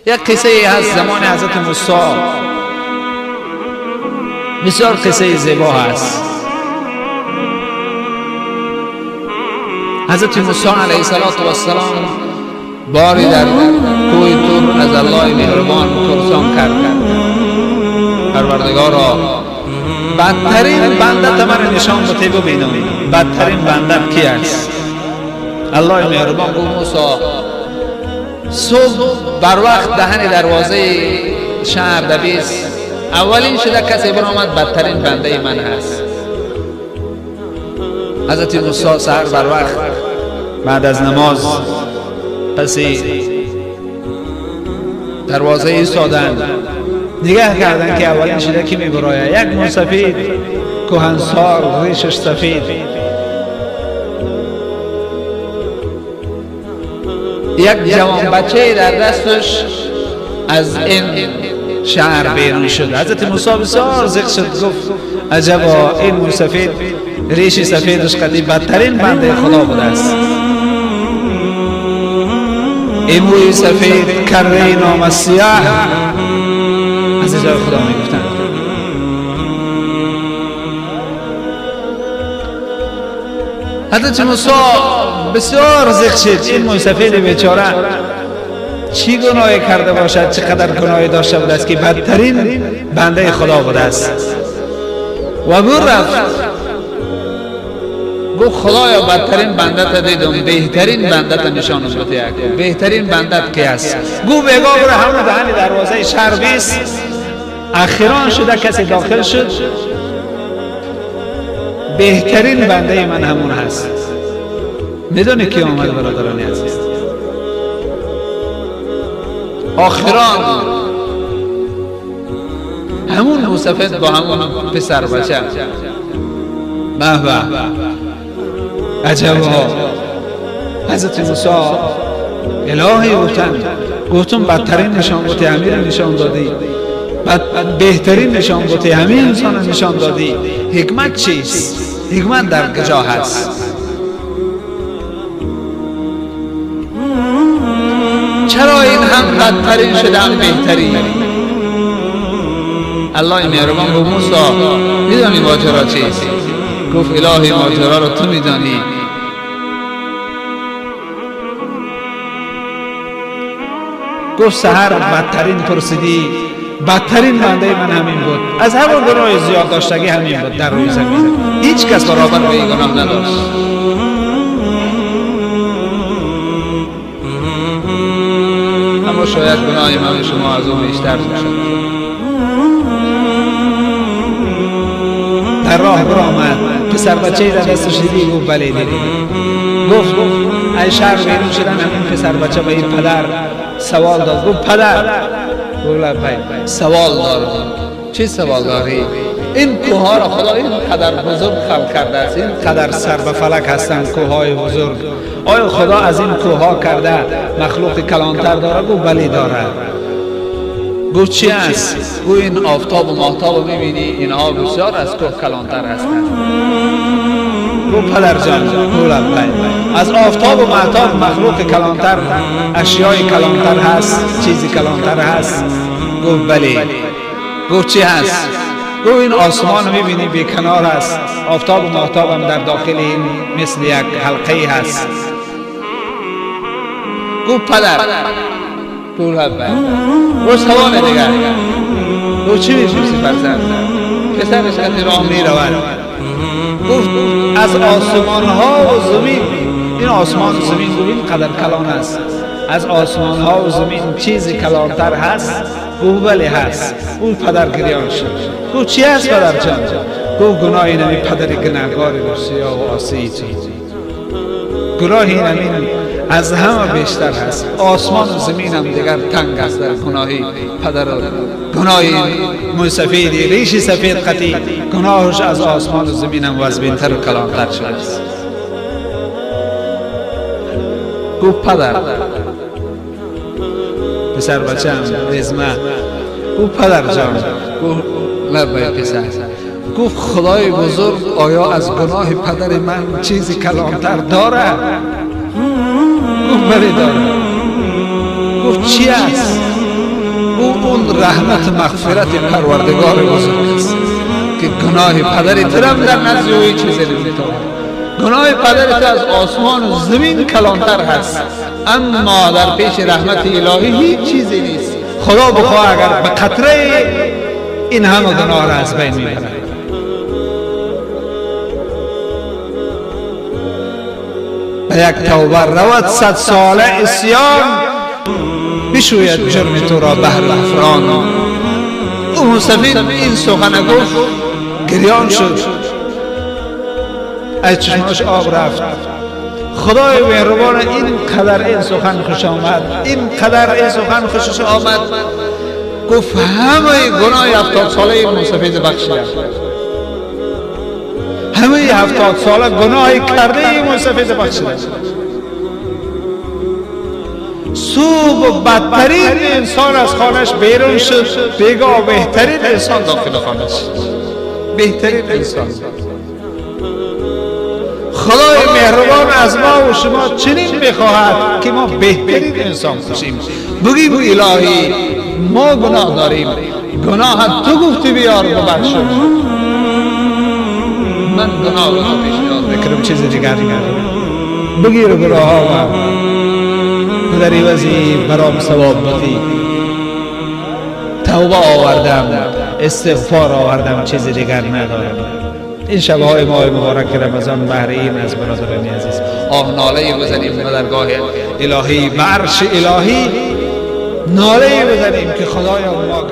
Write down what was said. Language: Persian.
یک قصه هست زمان حضرت موسی، بسیار قصه زیبا هست. حضرت موسی علیه السلام باری در کوه طور از الله مهربان پرسان کرد پروردگارا بدترین بنده مرا نشان بده ببینم، بدترین بنده کی است؟ الله مهربان گفت موسی صبح بر وقت دهن دروازه شهر دبیس اولین شده کسی برآمد بدترین بنده من هست. حضرت موسی سحر بر وقت بعد از نماز پس دروازه ایستادند، نگاه کردند که اولین شده کی میبراید؟ یک موسفید کهنسال ریشش سفید، یک جوان بچه در دستش از این شهر بیرون شد. حضرت موسی بسیار ذکر شد، گفت عجبا این موسفید ریش سفیدش قدی بدترین بنده خدا بوده است. این موی سفید کره نام سیاه از جای خدا میگفتند. حضرت موسی بسیار ذکر شد این موی سفید بیچاره چی گناهی کرده باشد، چقدر گناهی داشته بوده است که بدترین بنده خدا بوده است. و گو رفت گو خدایا بدترین بنده تا دیدم، بهترین بنده تا نشان بده. بهترین بنده کی است؟ گو بگا برو همون دهن دروازه شهر بیست. اخیران شده کسی داخل شد، بهترین بنده من همون هست. میدونی کی آمد برادرانی عزیز؟ آخران همون موسفید با همون پسر بچه. به به عجبا. حضرت موسی الهی گفتم بدترین نشان بوده امیر نشان دادی، بهترین نشان بوده همین انسان نشان دادی. حکمت چیست؟ حکمت در کجا هست؟ چرا این هم بدترین شده هم بهترین؟ الله مهربان گفت موسی میدانی ماجرا چیست؟ گفت الهی ماجرا رو تو میدانی. گفت سحر بدترین پرسیدی، بدترین بنده من همین بود، از همون گناه زیاد داشتگی همین بود در روی زمین، هیچ کس برابر با این گناه نداشت. اما شاید گناه من شما از اون بیشتر باشد. در راه برآمد، پسر بچه‌ای در دستش دیدی؟ گفت بله دیدم. گفت ای شهر بیرون شدن همین پسر بچه به این پدر سوال داد. گفت پدر. گفت سوال دارم. چی سوال داری؟ این کوه را خدا اینقدر بزرگ خلق کرده است، اینقدر سر به فلک هستند کوههای بزرگ، آیا خدا از این کوه کرده مخلوق کلانتر داره؟ گفت بله داره. گفت چی است؟ گفت این آفتاب و ماهتاب میبینی اینها بسیار از کوه کلانتر هستند. گفت پدر جان از آفتاب و ماهتاب مخلوق کلانتر، اشیای کلانتر هست، چیزی کلانتر هست؟ گفت بله. گفت چی هست؟ گفت این آسمان میبینی بی کنار هست، آفتاب و ماهتاب هم در داخل این مثل یک حلقه هست. گفت پدر. گفت سوال دیگر. گفت چی میپرسی فرزند؟ پسرش کسی راه میرود. گفت از آسمان ها و زمین، این آسمان و زمین گفت این قدر کلان است، از آسمان ها و زمین چیزی کلانتر هست؟ گفت بله هست. گفت پدر گریان شد. گفت چی هست پدر جان؟ گفت گناه این همی پدر گناهگاری رو سیاه و آسی چیزی، گناه این همین از همه بیشتر هست. آسمان و زمین هم دیگر تنگ است در گناهی پدر. گناهی موسفیدی ریش سفید قطی گناهش از آسمان و زمین هم وزبینتر و کلانتر شده است. گفت پدر. پسر بچه هم ریزمه. گفت پدر جان. گفت لبای پسر. گفت خدای بزرگ آیا از گناه پدر من چیزی کلانتر داره؟ گفت بله داره. گفت چی است؟ اون رحمت مغفرت پروردگار بزرگ است که گناه پدر ترم در نزد او چیزی نمیتونه. گناه پدرت از آسمان و زمین کلانتر هست، اما در پیش رحمت الهی هیچ چیزی نیست. خدا بخواه اگر به قطره این همه گناه را از بین میبرد. به یک توبه رود 100 ساله عصیان، بشوید جرم تو را بحر افران. او سفید این سخن گفت، گریان شد، از چشماش آب رفت. خدای مهربان این قدر این سخن خوش آمد، این قدر این سخن خوشش آمد، گفت همه گناه 70 ساله این سفید بخشیدم، همه 70 ساله گناه کرده این سفید بخشیدم. صبح بدترین انسان از خانش بیرون شد، بگاه بهترین انسان داخل خانش، بهترین انسان. خدای مهربان از ما و شما چنین بخواهد که ما بهترین انسان باشیم. بگیم الهی ما گناه داریم، گناه تو گفتی بیار ببخشم، من گناه را پیشنهاد میکنم چیز دیگر نکنم. بگیر گناه ها و در عوضی برام ثواب بدی. توبه آوردم، استغفار آوردم، چیز دیگر ندارم. این شبهای ماه مبارک رمضان بهر این از برادران عزیز آه ناله بزنیم به درگاه الهی، به عرش الهی ناله بزنیم که خدایا ما